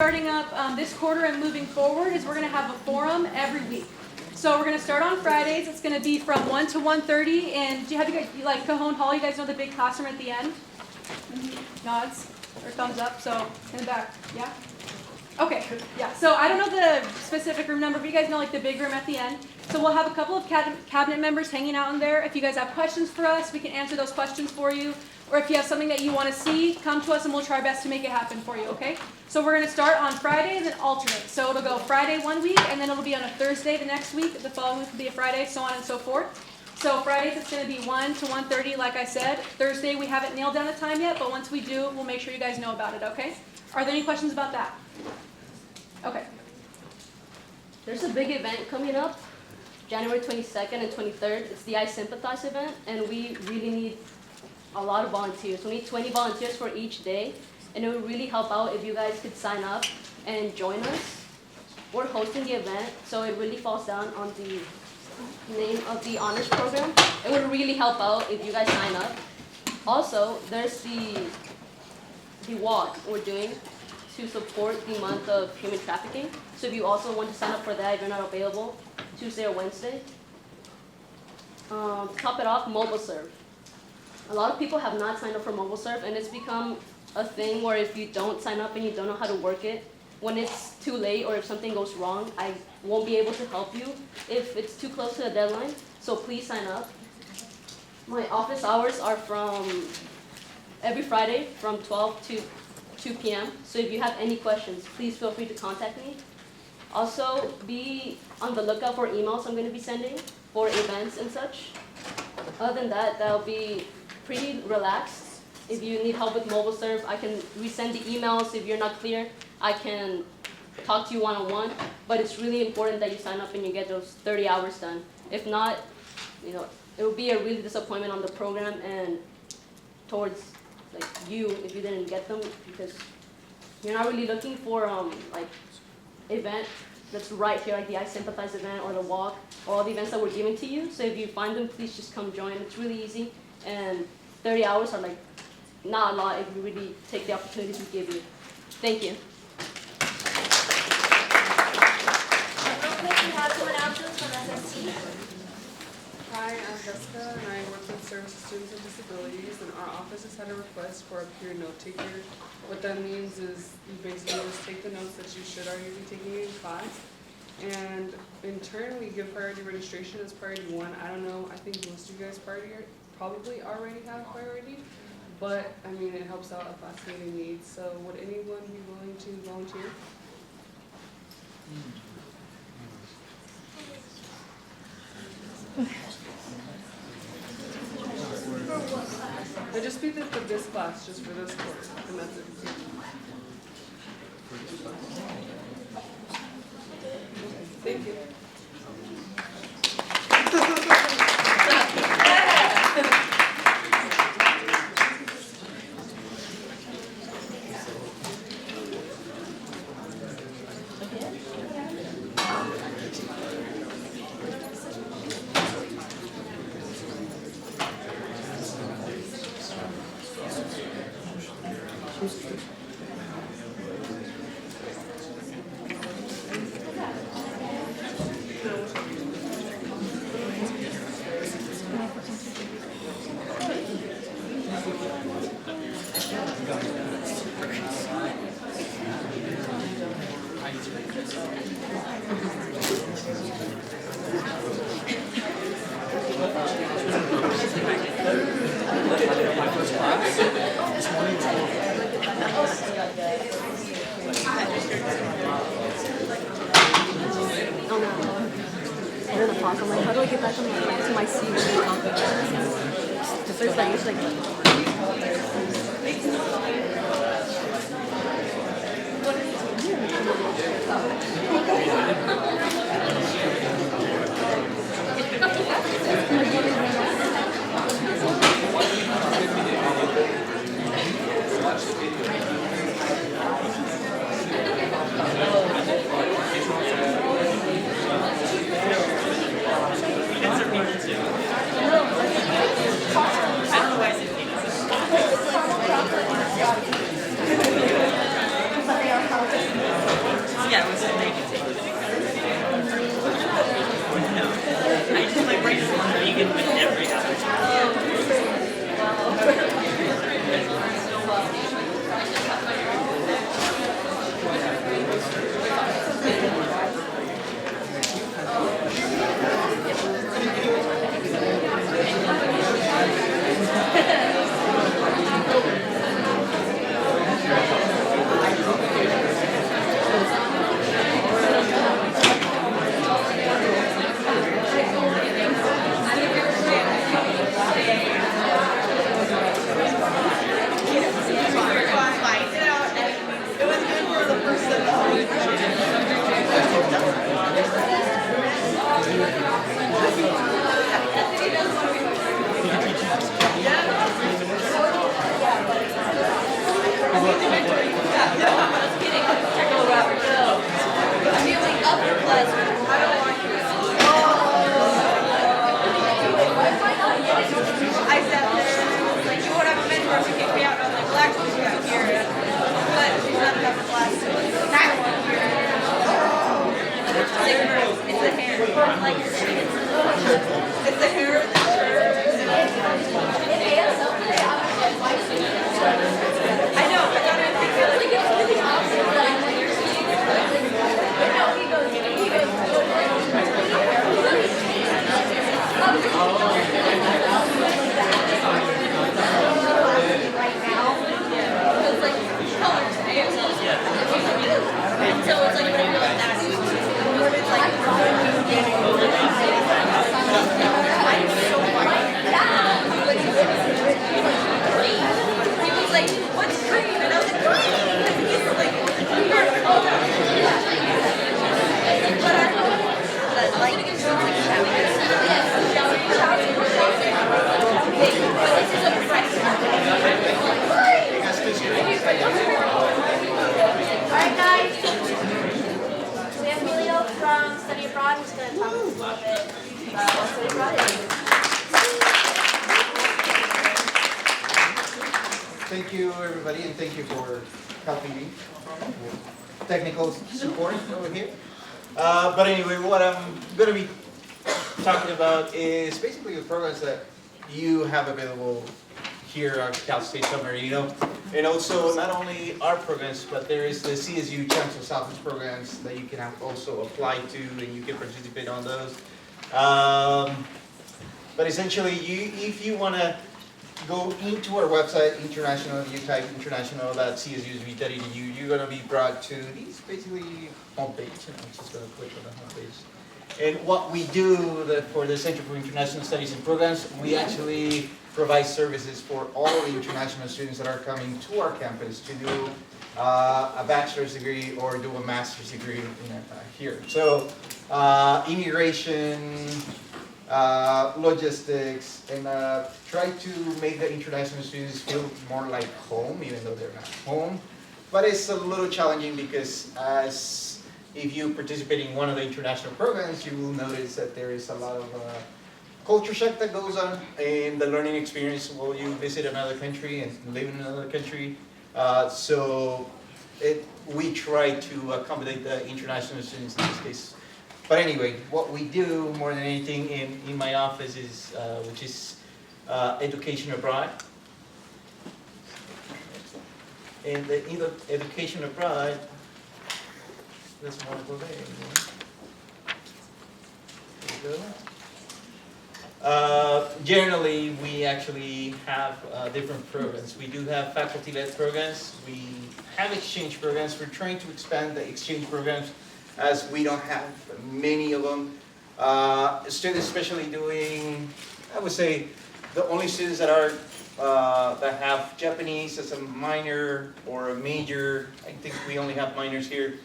Starting up this quarter and moving forward is we're going to have a forum every week. So we're going to start on Fridays. It's going to be from 1 to 1:30. And do you have like Cajon Hall? You guys know the big classroom at the end? Nods or thumbs up. So in the back, yeah. Okay, yeah. So I don't know the specific room number, but you guys know like the big room at the end. So we'll have a couple of cabinet members hanging out in there. If you guys have questions for us, we can answer those questions for you. Or if you have something that you want to see, come to us and we'll try our best to make it happen for you, okay? So we're going to start on Fridays and alternate. So it'll go Friday one week, and then it'll be on a Thursday the next week. The following week will be a Friday, so on and so forth. So Fridays it's going to be 1 to 1:30, like I said. Thursday we haven't nailed down a time yet, but once we do, we'll make sure you guys know about it, okay? Are there any questions about that? Okay. There's a big event coming up, January 22nd and 23rd. It's the I Sympathize event, and we really need a lot of volunteers. We need 20 volunteers for each day, and it would really help out if you guys could sign up and join us. We're hosting the event, so it really falls down on the name of the honors program. It would really help out if you guys sign up. Also, there's the walk we're doing to support the month of human trafficking. So if you also want to sign up for that, if you're not available, Tuesday or Wednesday. To top it off, MobileServe. A lot of people have not signed up for MobileServe, and it's become a thing where if you don't sign up and you don't know how to work it, when it's too late or if something goes wrong, I won't be able to help you if it's too close to the deadline. So please sign up. My office hours are from every Friday from 12 to 2 p.m. So if you have any questions, please feel free to contact me. Also, be on the lookout for emails I'm going to be sending for events and such. Other than that, that'll be pretty relaxed. If you need help with MobileServe, I can resend the emails. If you're not clear, I can talk to you one-on-one. But it's really important that you sign up and you get those 30 hours done. If not, it will be a really disappointment on the program and towards you if you didn't get them, because you're not really looking for event that's right here, like the I Sympathize event or the walk or all the events that we're giving to you. So if you find them, please just come join. It's really easy, and 30 hours are not a lot if you really take the opportunities we give you. Thank you. Real quick, we have some announcements from SST. Hi, I'm Jessica, and I work with Service to Students with Disabilities, and our office has had a request for a peer note taker. What that means is you basically just take the notes that you should already be taking in class, and in turn we give priority registration as priority 1. I don't know, I think most of you guys probably already have priority, but I mean it helps out a class meeting needs. So would anyone be willing to volunteer? It'll just be for this class, just for this course, and that's it. Thank you. I'm like, how do I get back to my seat? Somebody else help us. Yeah, it was amazing. I just like right now vegan with everything. I sat there and I was like, you won't have a mentor if you kick me out. And I was like, well, actually, she's not here. But she's not enough for class. That one here. It's the hair. Like, it's the hair of the shirt. I know. I thought it would feel like it's really awesome. Alright guys, we have Emilio from Study Abroad who's going to talk a little bit about what Study Abroad is. Thank you, everybody, and thank you for helping me with technical support over here. But anyway, what I'm going to be talking about is basically the programs that you have available here at Cal State San Bernardino, and also not only our programs, but there is the CSU Chancellor's Southwest programs that you can also apply to, and you can participate on those. But essentially, if you want to go into our website, international, you type international.csusb.edu, you're going to be brought to these basically homepage, and I'm just going to click on the homepage. And what we do for the Center for International Studies and Programs, we actually provide services for all the international students that are coming to our campus to do a bachelor's degree or do a master's degree here. So immigration, logistics, and try to make the international students feel more like home, even though they're not home. But it's a little challenging because if you participate in one of the international programs, you will notice that there is a lot of culture shock that goes on in the learning experience while you visit another country and live in another country. We try to accommodate the international students in this case. But anyway, what we do more than anything in my office is, which is education abroad. And the education abroad, doesn't want to go there anymore. There we go. Generally, we actually have different programs. We do have faculty-led programs. We have exchange programs. We're trying to expand the exchange programs as we don't have many of them. Students especially doing, I would say, the only students that are that have Japanese as a minor or a major, I think we only have minors here,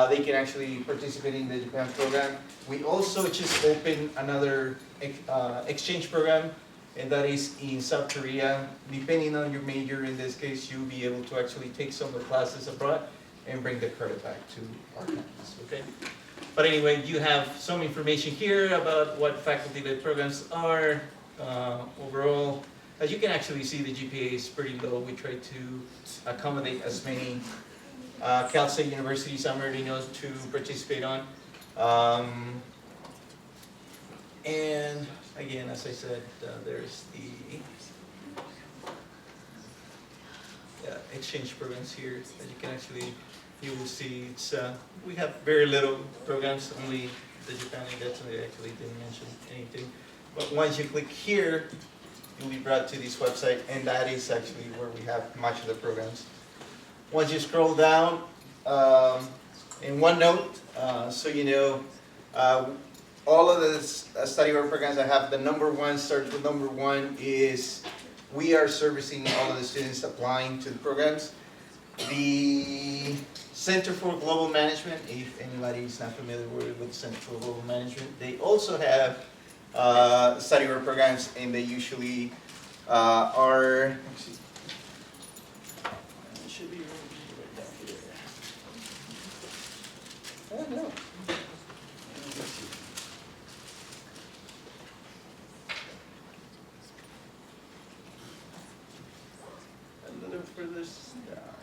they can actually participate in the Japan program. We also just opened another exchange program, and that is in South Korea. Depending on your major, in this case, you'll be able to actually take some of the classes abroad and bring the credit back to our campus, okay? But anyway, you have some information here about what faculty-led programs are. Overall, as you can actually see, the GPA is pretty low. We try to accommodate as many Cal State University San Bernardino to participate on. And again, as I said, there's the exchange programs here that you can actually, you will see it's, we have very little programs, only the Japan Index, and they actually didn't mention anything. But once you click here, you'll be brought to this website, and that is actually where we have much of the programs. Once you scroll down, in OneNote, so you know, all of the study work programs that have the number one, starts with number one, is we are servicing all of the students applying to the programs. The Center for Global Management, if anybody is not familiar with the Center for Global Management, they also have study work programs, and they usually are, let's see, it should be right down here. Oh, no. Let's see. A little further down.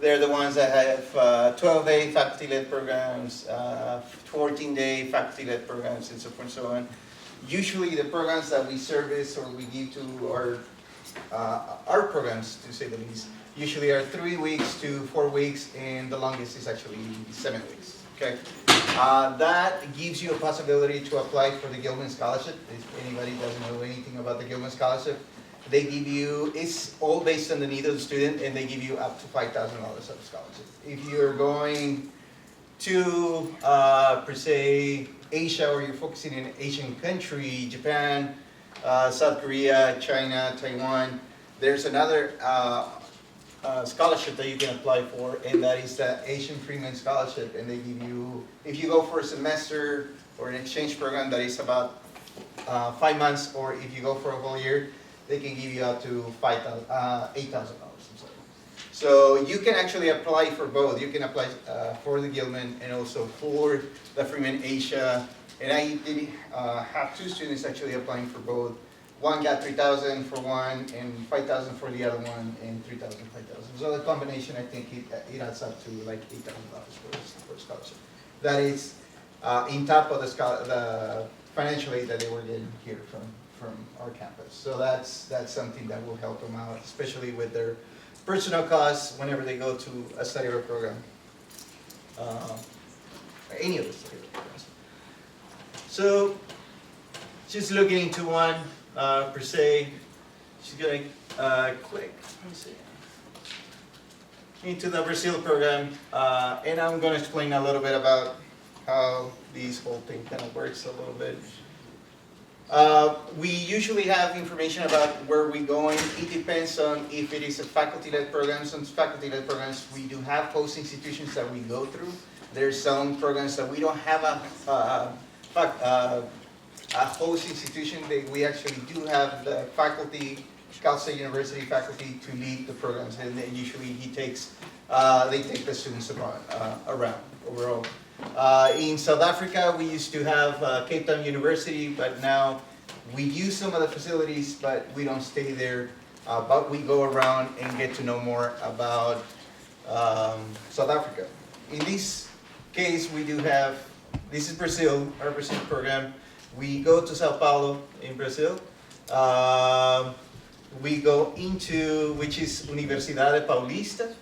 They're the ones that have 12-day faculty-led programs, 14-day faculty-led programs, and so forth and so on. Usually the programs that we service or we give to our programs, to say the least, usually are 3 weeks to 4 weeks, and the longest is actually 7 weeks. Okay, that gives you a possibility to apply for the Gilman Scholarship. If anybody doesn't know anything about the Gilman Scholarship, they give you, it's all based on the need of the student, and they give you up to $5,000 of scholarship. If you're going to, per se, Asia, or you're focusing in an Asian country, Japan, South Korea, China, Taiwan, there's another scholarship that you can apply for, and that is the Asian Freeman Scholarship, and they give you, if you go for a semester or an exchange program that is about 5 months, or if you go for a whole year, they can give you up to $8,000. So you can actually apply for both. You can apply for the Gilman and also for the Freeman Asia. And I did have 2 students actually applying for both. One got $3,000 for one, and $5,000 for the other one, and $3,000, $5,000. So the combination, I think it adds up to like $8,000 for scholarship. That is in top of the financial aid that they were getting here from our campus. So that's something that will help them out, especially with their personal costs whenever they go to a study abroad program, any of the study abroad programs. So just looking into one per se, she's gonna click, let me see, into the Brazil program, and I'm gonna explain a little bit about how this whole thing kind of works a little bit. We usually have information about where we're going. It depends on if it is a faculty-led program. Some faculty-led programs, we do have host institutions that we go through. There's some programs that we don't have a host institution. We actually do have the faculty, Cal State University faculty, to lead the programs, and then usually they take the students around overall. In South Africa, we used to have Cape Town University, but now we use some of the facilities, but we don't stay there. But we go around and get to know more about South Africa. In this case, we do have, this is Brazil, our Brazil program. We go to Sao Paulo in Brazil. We go into, which is Universidade Paulista.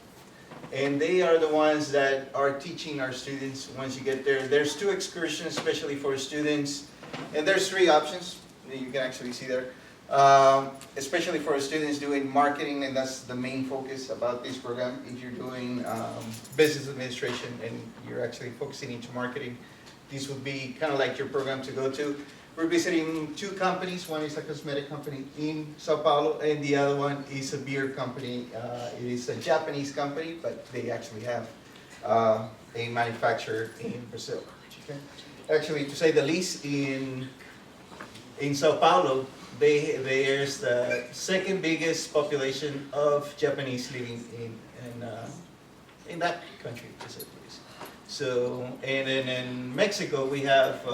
And they are the ones that are teaching our students once you get there. There's 2 excursions, especially for students. And there's 3 options that you can actually see there. Especially for students doing marketing, and that's the main focus about this program. If you're doing business administration and you're actually focusing into marketing, this would be kind of like your program to go to. We're visiting 2 companies. One is a cosmetic company in Sao Paulo, and the other one is a beer company. It is a Japanese company, but they actually have a manufacturer in Brazil. Okay. Actually, to say the least, in Sao Paulo, there's the 2nd biggest population of Japanese living in that country, to say the least. So, and then in Mexico, we have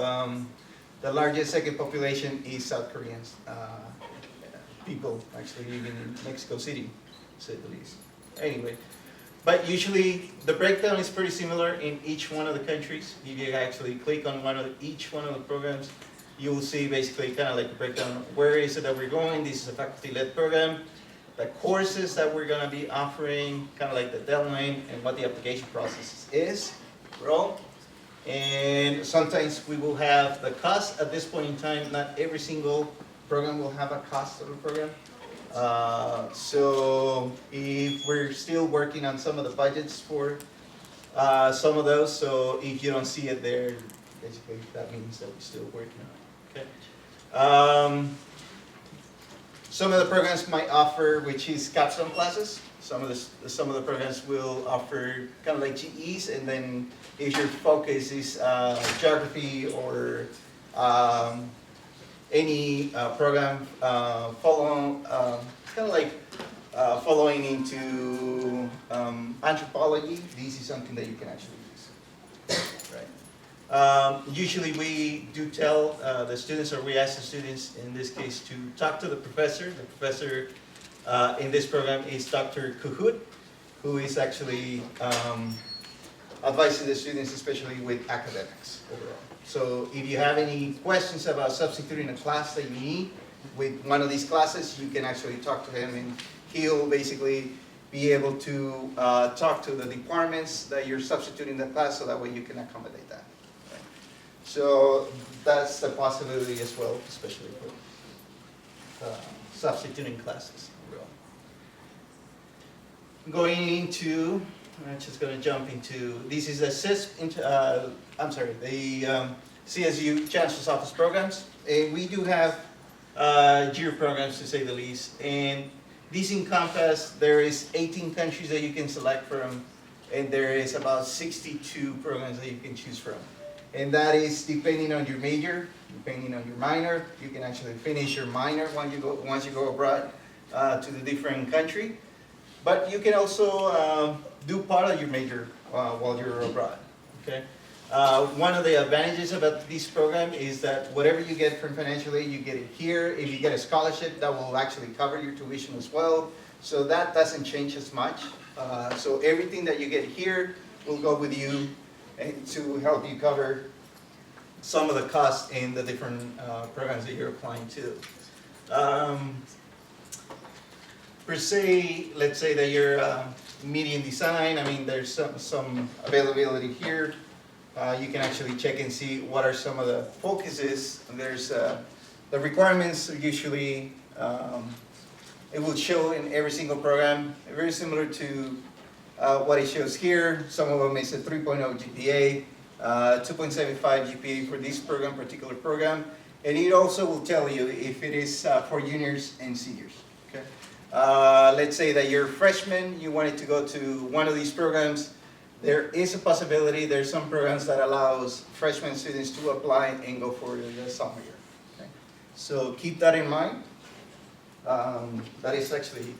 the largest 2nd population is South Koreans, people actually living in Mexico City, to say the least. anyway. But usually, the breakdown is pretty similar in each one of the countries. If you actually click on each one of the programs, you will see basically kind of like a breakdown of where is it that we're going. This is a faculty-led program. The courses that we're going to be offering, kind of like the deadline and what the application process is, overall. And sometimes we will have the cost at this point in time. Not every single program will have a cost of the program. So if we're still working on some of the budgets for some of those, so if you don't see it there, basically that means that we're still working on it. Okay. Some of the programs might offer, which is capstone classes. Some of the programs will offer kind of like GEs, and then if your focus is geography or any program following into anthropology, this is something that you can actually use. Right. Usually we do tell the students, or we ask the students in this case, to talk to the professor. The professor in this program is Dr. Kuhut, who is actually advising the students, especially with academics overall. So if you have any questions about substituting a class that you need with one of these classes, you can actually talk to him, and he'll basically be able to talk to the departments that you're substituting the class, so that way you can accommodate that. Right? So that's the possibility as well, especially for substituting classes. Going into, I'm just going to jump into, this is the CSU Chancellor's Office programs. And we do have JIR programs, to say the least. And these encompass, there is 18 countries that you can select from, and there is about 62 programs that you can choose from. And that is depending on your major, depending on your minor. You can actually finish your minor once you go abroad to the different country. But you can also do part of your major while you're abroad, okay? One of the advantages about this program is that whatever you get from financial aid, you get it here. If you get a scholarship, that will actually cover your tuition as well. So that doesn't change as much. So everything that you get here will go with you to help you cover some of the costs in the different programs that you're applying to. Per se, let's say that you're media and design. I mean, there's some availability here. You can actually check and see what are some of the focuses. There's the requirements are usually, it will show in every single program, very similar to what it shows here. Some of them is a 3.0 GPA, 2.75 GPA for this particular program. And it also will tell you if it is for juniors and seniors. Okay. Let's say that you're a freshman, you wanted to go to one of these programs. There is a possibility, there's some programs that allows freshman students to apply and go for the sophomore year. Okay? So keep that in mind. That is actually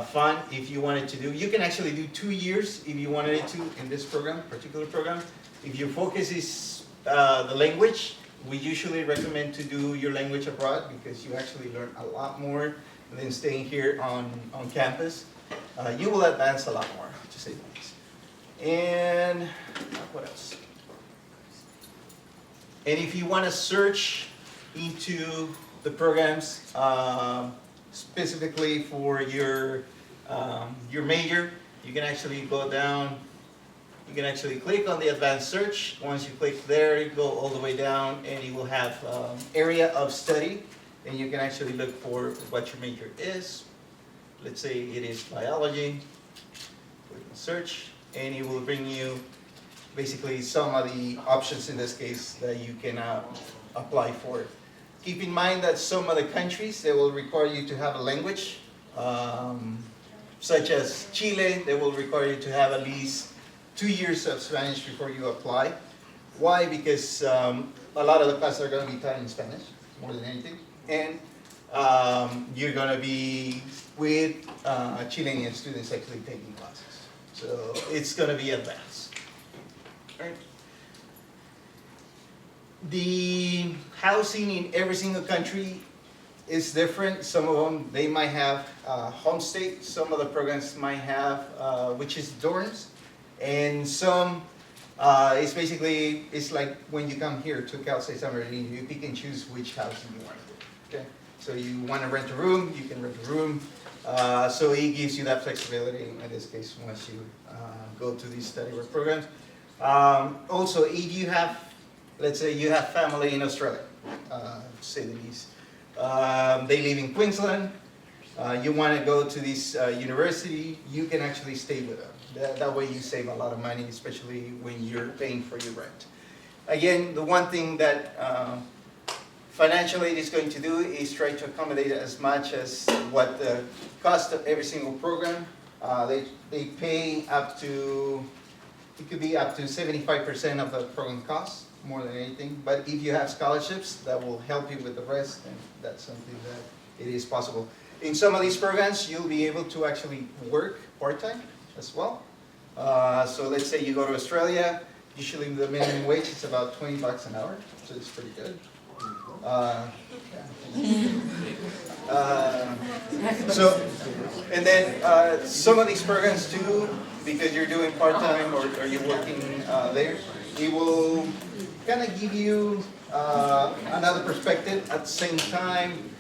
fun if you wanted to do. You can actually do 2 years if you wanted to in this program, particular program. If your focus is the language, we usually recommend to do your language abroad because you actually learn a lot more than staying here on campus. You will advance a lot more, to say the least. And what else? And if you want to search into the programs specifically for your major, you can actually go down. You can actually click on the advanced search. Once you click there, you go all the way down, and you will have area of study. And you can actually look for what your major is. Let's say it is biology. Click on search, and it will bring you basically some of the options in this case that you can apply for. Keep in mind that some of the countries, they will require you to have a language, such as Chile, they will require you to have at least 2 years of Spanish before you apply. Why? Because a lot of the classes are going to be taught in Spanish, more than anything. And you're going to be with Chilean students actually taking classes. So it's going to be advanced. Right. The housing in every single country is different. Some of them, they might have homestay. Some of the programs might have, which is dorms. And some, it's basically, it's like when you come here to Cal State San Bernardino, you pick and choose which house you want to do. Okay? So you want to rent a room, you can rent a room. So it gives you that flexibility in this case once you go to these study work programs. Also, if you have, let's say you have family in Australia, say the least. They live in Queensland. You want to go to this university, you can actually stay with them. That way you save a lot of money, especially when you're paying for your rent. Again, the one thing that financial aid is going to do is try to accommodate as much as what the cost of every single program. They pay up to, it could be up to 75% of the program cost, more than anything. But if you have scholarships, that will help you with the rest, and that's something that it is possible. In some of these programs, you'll be able to actually work part-time as well. So let's say you go to Australia, usually the minimum wage is about 20 bucks an hour, so it's pretty good. So, and then some of these programs too, because you're doing part-time or you're working there, it will kind of give you another perspective. At the same time,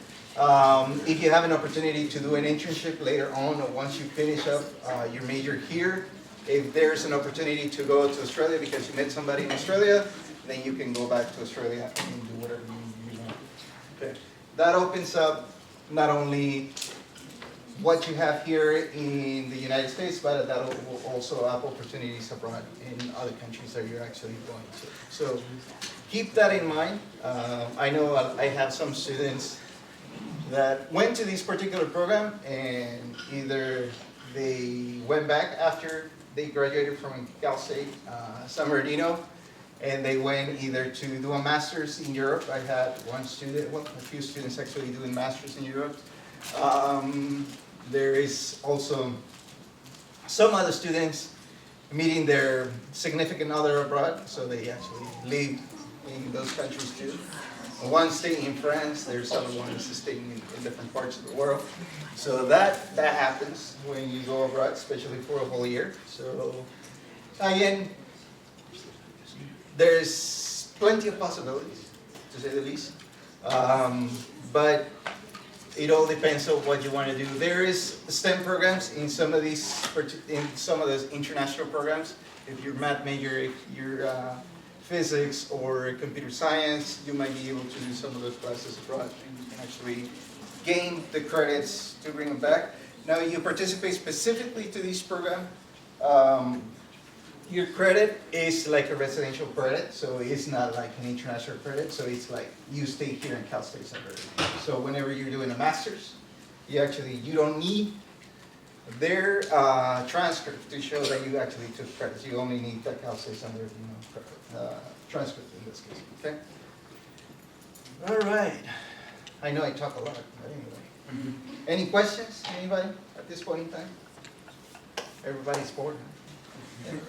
if you have an opportunity to do an internship later on, or once you finish up your major here, if there's an opportunity to go to Australia because you met somebody in Australia, then you can go back to Australia and do whatever you want. Okay. That opens up not only what you have here in the United States, but that will also have opportunities abroad in other countries that you're actually going to. So keep that in mind. I know I have some students that went to this particular program and either they went back after they graduated from Cal State San Bernardino, and they went either to do a master's in Europe. I had one student, well, a few students actually doing masters in Europe. There is also some other students meeting their significant other abroad, so they actually live in those countries too. One staying in France, there's other ones staying in different parts of the world. So that happens when you go abroad, especially for a whole year. So again, there's plenty of possibilities, to say the least. But it all depends on what you want to do. There is STEM programs in some of these, in some of those international programs. If you're math major, if you're physics or computer science, you might be able to do some of those classes abroad, and you can actually gain the credits to bring them back. Now, you participate specifically to this program. Your credit is like a residential credit, so it's not like an international credit. So it's like you stay here in Cal State San Bernardino. So whenever you're doing a master's, you don't need their transcript to show that you actually took credits. You only need the Cal State San Bernardino transcript in this case. Okay. All right. I know I talk a lot, but anyway. Any questions? Anybody at this point in time? Everybody's bored. Huh? Yeah.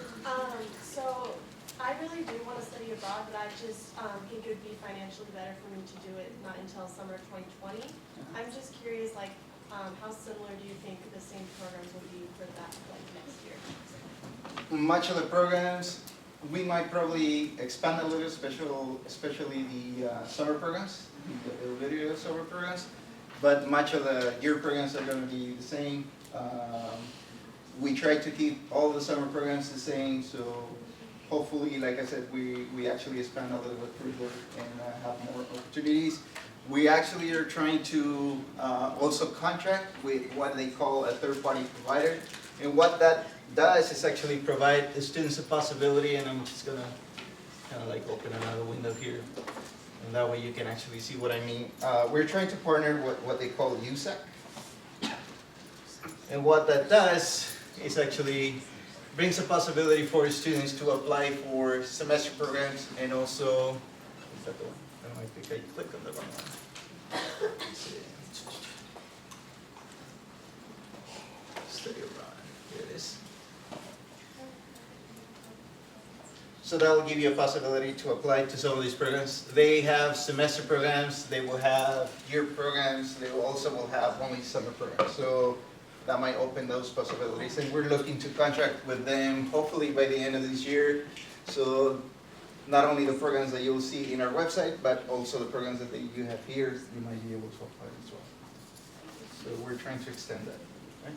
So I really do want to study abroad, but I just think it would be financially better for me to do it not until summer 2020. I'm just curious, like, how similar do you think the same programs will be for that, like, next year? Much of the programs, we might probably expand a little, especially the summer programs, the video summer programs. But much of the year programs are going to be the same. We try to keep all the summer programs the same, so hopefully, like I said, we actually expand a little bit further and have more opportunities. We actually are trying to also contract with what they call a third-party provider. And what that does is actually provide the students a possibility, and I'm just gonna kind of like open another window here. And that way you can actually see what I mean. We're trying to partner with what they call USAC. And what that does is actually brings a possibility for students to apply for semester programs, and also, is that the one? No, I think I clicked on the wrong one. Let's see. Study abroad, here it is. So that will give you a possibility to apply to some of these programs. They have semester programs, they will have year programs, they will also will have only summer programs. So that might open those possibilities. And we're looking to contract with them hopefully by the end of this year. So not only the programs that you'll see in our website, but also the programs that you have here, you might be able to apply as well. So we're trying to extend that. Right?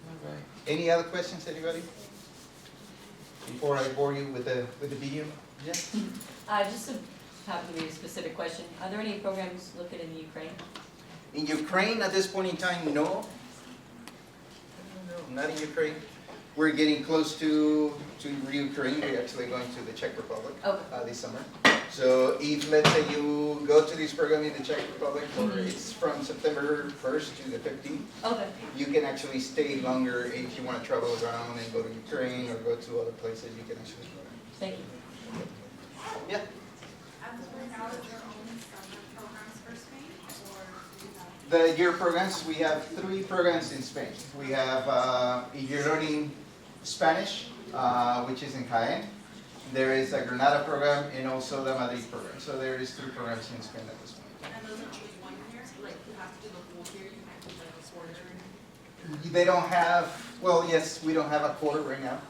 All right. Any other questions, anybody? Before I bore you with the video? Yeah? Just to have a specific question, are there any programs located in Ukraine? In Ukraine, at this point in time, no. No, not in Ukraine. We're getting close to Ukraine. We're actually going to the Czech Republic this summer. So if, let's say, you go to this program in the Czech Republic, or it's from September 1st to the 15th, Okay. you can actually stay longer if you want to travel around and go to Ukraine or go to other places. You can actually go. Thank you. Yeah. The year programs, we have 3 programs in Spain. We have, if you're learning Spanish, which is in Jaén. There is a Granada program and also the Madrid program. So there is 3 programs in Spain at this point. And those are just 1 year, like you have to do the full year, you can't do like a quarter. They don't have, well, yes, we don't have a quarter right now.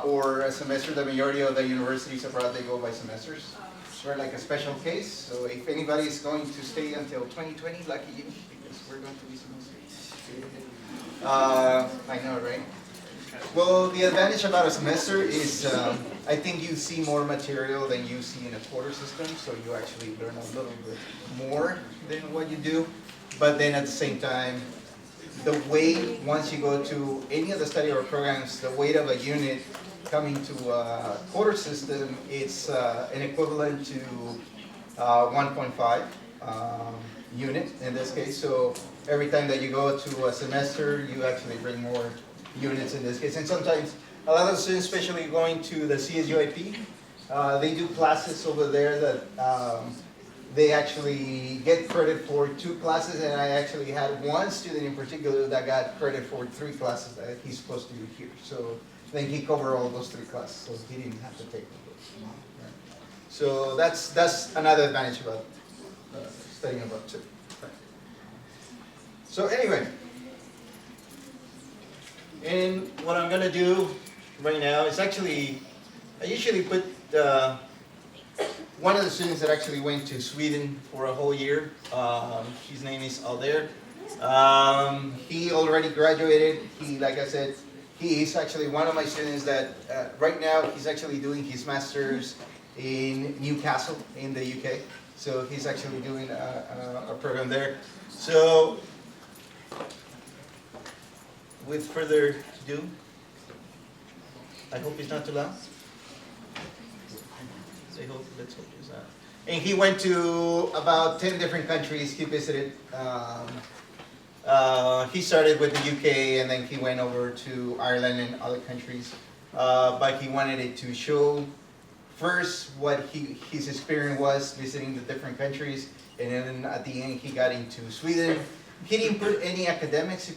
Or a semester. The majority of the universities abroad, they go by semesters. We're like a special case. So if anybody is going to stay until 2020, lucky you, because we're going to be semesters. I know, right? Well, the advantage about a semester is I think you see more material than you see in a quarter system, so you actually learn a little bit more than what you do. But then at the same time, the weight, once you go to any of the study or programs, the weight of a unit coming to a quarter system, it's an equivalent to 1.5 unit in this case. So every time that you go to a semester, you actually bring more units in this case. And sometimes a lot of students, especially going to the CSUIP, they do classes over there that they actually get credit for 2 classes, and I actually had one student in particular that got credit for 3 classes that he's supposed to do here. So then he covered all those 3 classes, so he didn't have to take them. Right. So that's another advantage about studying abroad too. Right. So anyway. And what I'm going to do right now is actually, I usually put one of the students that actually went to Sweden for a whole year. His name is Alder. He already graduated. He, like I said, he is actually one of my students that right now he's actually doing his master's in Newcastle in the UK. So he's actually doing a program there. So with further ado, I hope it's not too loud. Let's hope it's not. And he went to about 10 different countries he visited. He started with the UK and then he went over to Ireland and other countries. But he wanted it to show first what his experience was visiting the different countries, and then at the end he got into Sweden. He didn't put any academics.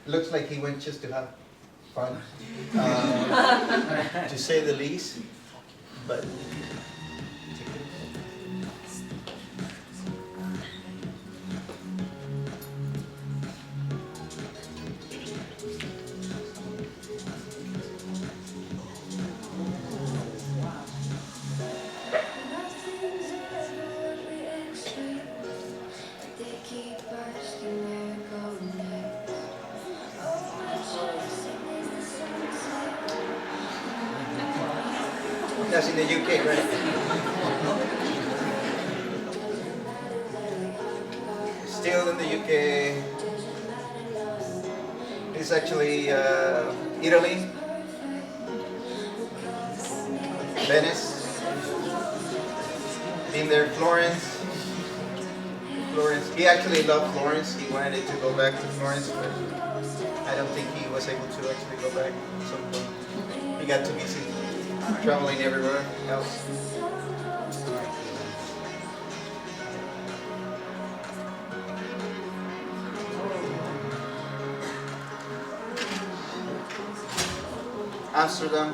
Looks like he went just to have fun, to say the least. But that's in the UK, right? Still in the UK. It's actually Italy, Venice. Been there, Florence. He actually loved Florence. He wanted to go back to Florence, but I don't think he was able to actually go back at some point. He got too busy traveling everywhere else. Amsterdam.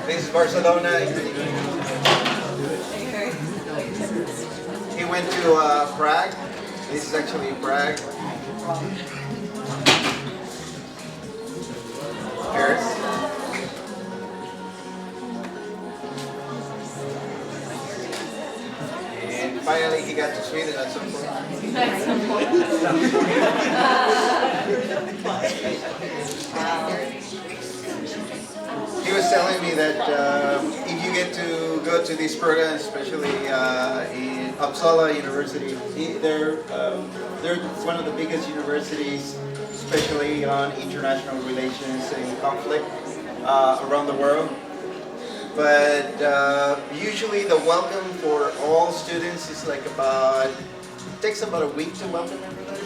This is Barcelona. He went to Prague. This is actually Prague. Paris. And finally he got to Sweden at some point. He was telling me that if you get to go to these programs, especially in Uppsala University, they're one of the biggest universities, especially on international relations and conflict around the world. But usually the welcome for all students is like it takes about a week to welcome everybody.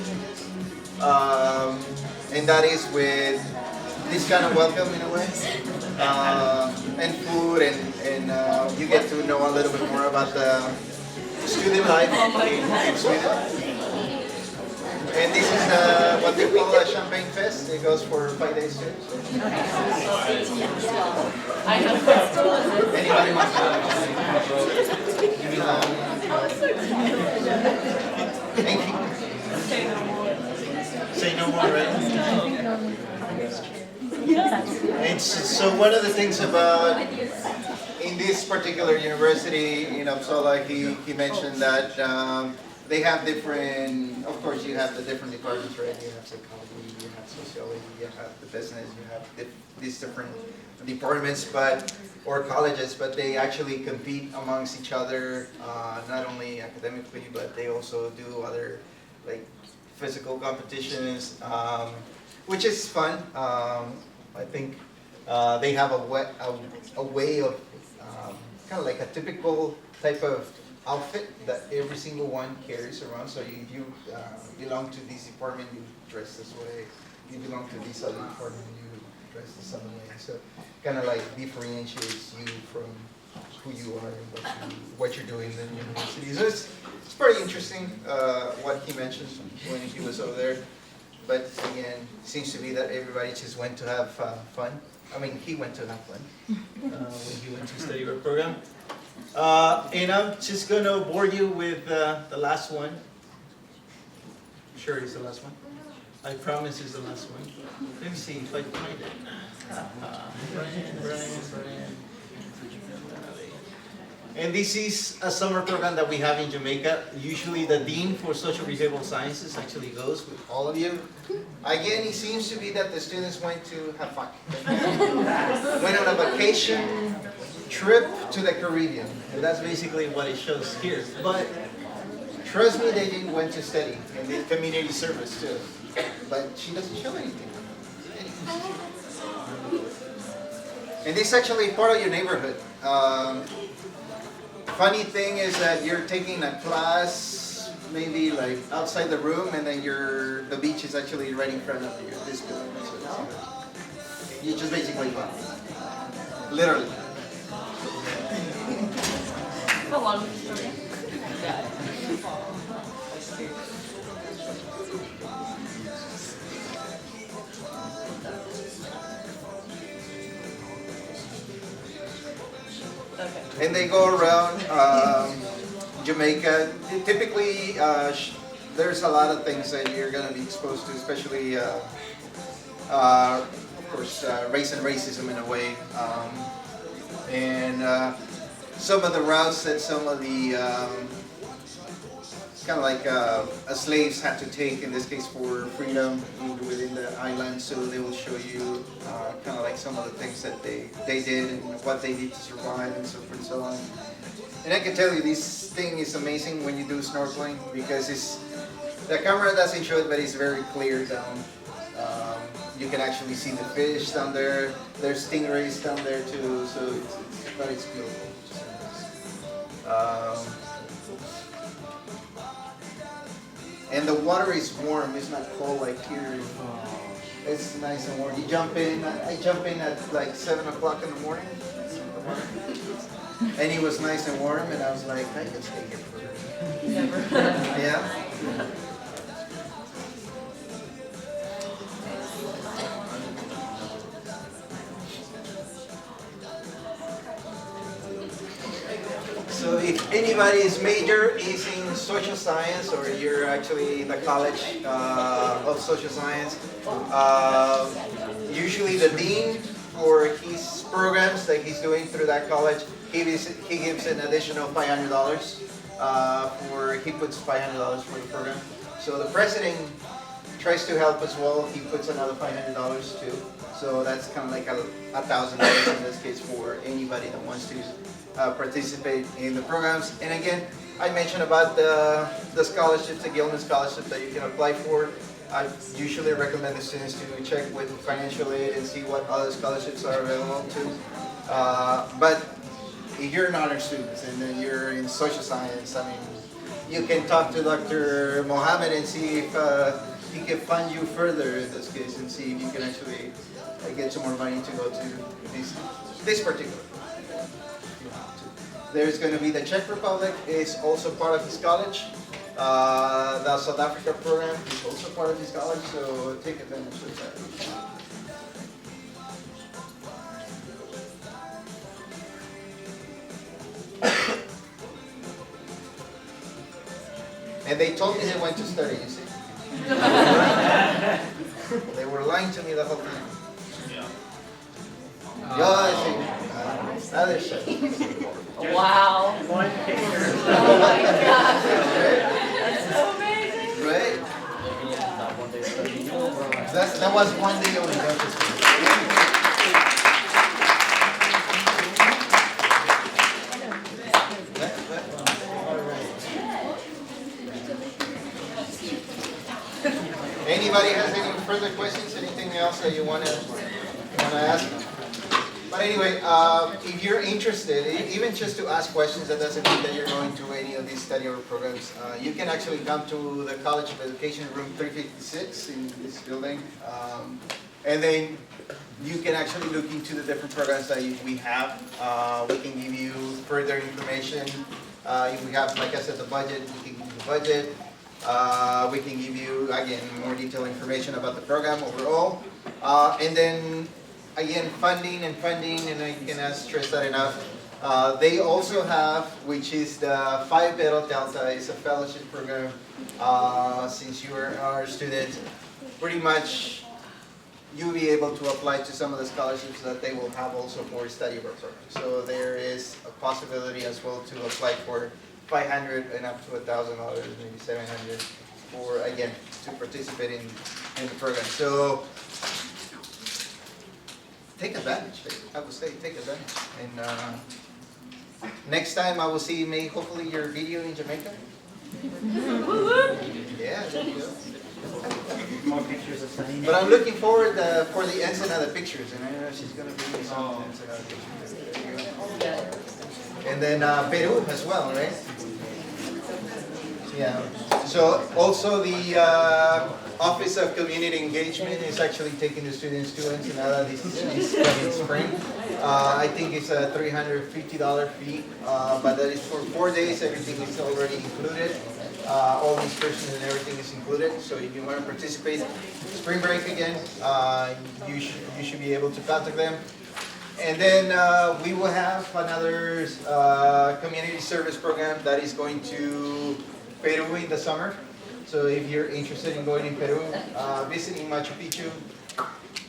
And that is with this kind of welcome in a way. And food and you get to know a little bit more about the student life in Sweden. And this is what they call a Champagne Fest. It goes for 5 days too. Anybody wants to? Thank you. Say no more, right? And so one of the things about in this particular university in Uppsala, he mentioned that they have different, of course you have the different departments, right? You have psychology, you have sociology, you have the business, you have these different departments, or colleges, but they actually compete amongst each other, not only academically, but they also do other like physical competitions, which is fun. I think they have a way of kind of like a typical type of outfit that every single one carries around. So if you belong to this department, you dress this way. You belong to this other department, you dress this other way. So kind of like differentiates you from who you are and what you're doing in the university. So it's pretty interesting what he mentioned when he was over there. But again, it seems to be that everybody just went to have fun. I mean, he went to have fun when he went to study our program. And I'm just going to bore you with the last one. Sure it's the last one? I promise it's the last one. Let me see if I can find it. Brian. And this is a summer program that we have in Jamaica. Usually the Dean for Social Behavioral Sciences actually goes with all of you. Again, it seems to be that the students went to have fun. Went on a vacation trip to the Caribbean. And that's basically what it shows here. But trust me, they didn't went to study and did community service too. But she doesn't show anything. And this is actually part of your neighborhood. Funny thing is that you're taking a class maybe like outside the room, and then the beach is actually right in front of you. This building. So you just basically fun. Literally. How long is the program? Okay. And they go around Jamaica. Typically, there's a lot of things that you're going to be exposed to, especially, of course, race and racism in a way. And some of the routes that some of the kind of like slaves had to take, in this case for freedom within the island, so they will show you kind of like some of the things that they did and what they did to survive and so forth and so on. And I can tell you, this thing is amazing when you do snorkeling, because the camera doesn't show it, but it's very clear down. You can actually see the fish down there. There's stingrays down there too, so it's beautiful. And the water is warm, it's not cold like here. It's nice and warm. You jump in, I jump in at like 7 o'clock in the morning. And it was nice and warm, and I was like, I can stay here for yeah. So if anybody's major is in social science, or you're actually in the college of social science, usually the dean for his programs that he's doing through that college, he gives an additional $500 he puts $500 for the program. So the president tries to help as well. He puts another $500 too. So that's kind of like $1,000 in this case for anybody that wants to participate in the programs. And again, I mentioned about the scholarships, the Gilman scholarship that you can apply for. I usually recommend the students to check with financial aid and see what other scholarships are available too. But if you're an honor student and then you're in social science, I mean, you can talk to Dr. Mohammed and see if he can fund you further in this case, and see if you can actually get some more money to go to this particular. There's going to be the Czech Republic is also part of his college. The South Africa program is also part of his college, so take advantage of that. And they told me they went to study, you see? They were lying to me the whole time. Yeah, I see. Other shit. Wow. Oh my gosh. That's so amazing. Right? That was one day only. Anybody has any further questions? Anything else that you want to ask? But anyway, if you're interested, even just to ask questions, that doesn't mean that you're going to any of these study abroad programs. You can actually come to the College of Education, room 356 in this building. And then you can actually look into the different programs that we have. We can give you further information. If we have, like I said, the budget, we can give you the budget. We can give you, again, more detailed information about the program overall. And then, again, funding, and I cannot stress that enough. They also have, which is the Phi Beta Delta, is a fellowship program. Since you are our student, pretty much you'll be able to apply to some of the scholarships that they will have also for study abroad programs. So there is a possibility as well to apply for $500 and up to $1,000, maybe $700, for, again, to participate in the program. So take advantage. I would say take advantage. And next time I will see hopefully your video in Jamaica. Yeah, there you go. More pictures of Sunny. But I'm looking forward for the Ensenada pictures, and I know she's going to bring me some Ensenada pictures. There you go. And then Peru as well, right? Yeah. So also the Office of Community Engagement is actually taking the students to Ensenada this coming spring. I think it's a $350 fee, but that is for 4 days. Everything is already included. All the excursions and everything is included. So if you want to participate, spring break again, you should be able to contact them. And then we will have another community service program that is going to Peru in the summer. So if you're interested in going in Peru, visiting Machu Picchu,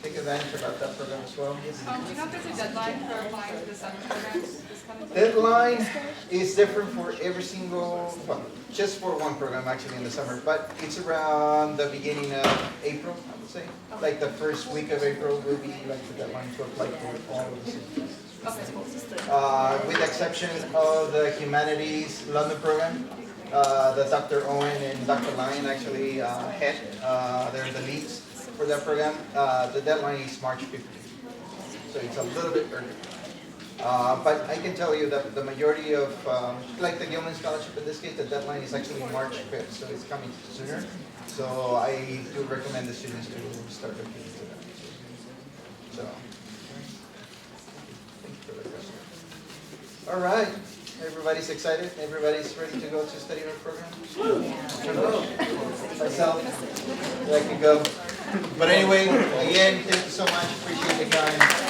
take advantage about that program as well. Do you know if there's a deadline for applying to the summer programs this coming summer? Deadline is different for every single, well, just for one program actually in the summer, but it's around the beginning of April, I would say. Like the first week of April will be like the deadline to apply for all of the cities. With the exception of the Humanities London program, the Dr. Owen and Dr. Lyon actually head, they're the leads for that program. The deadline is March 15th, so it's a little bit early. But I can tell you that the majority of, like the Gilman Scholarship in this case, the deadline is actually March 5th, so it's coming sooner. So I do recommend the students to start looking into that. So, thank you for the question. All right, everybody's excited? Everybody's ready to go to study our program? Myself, I could go. But anyway, again, thank you so much, appreciate the time.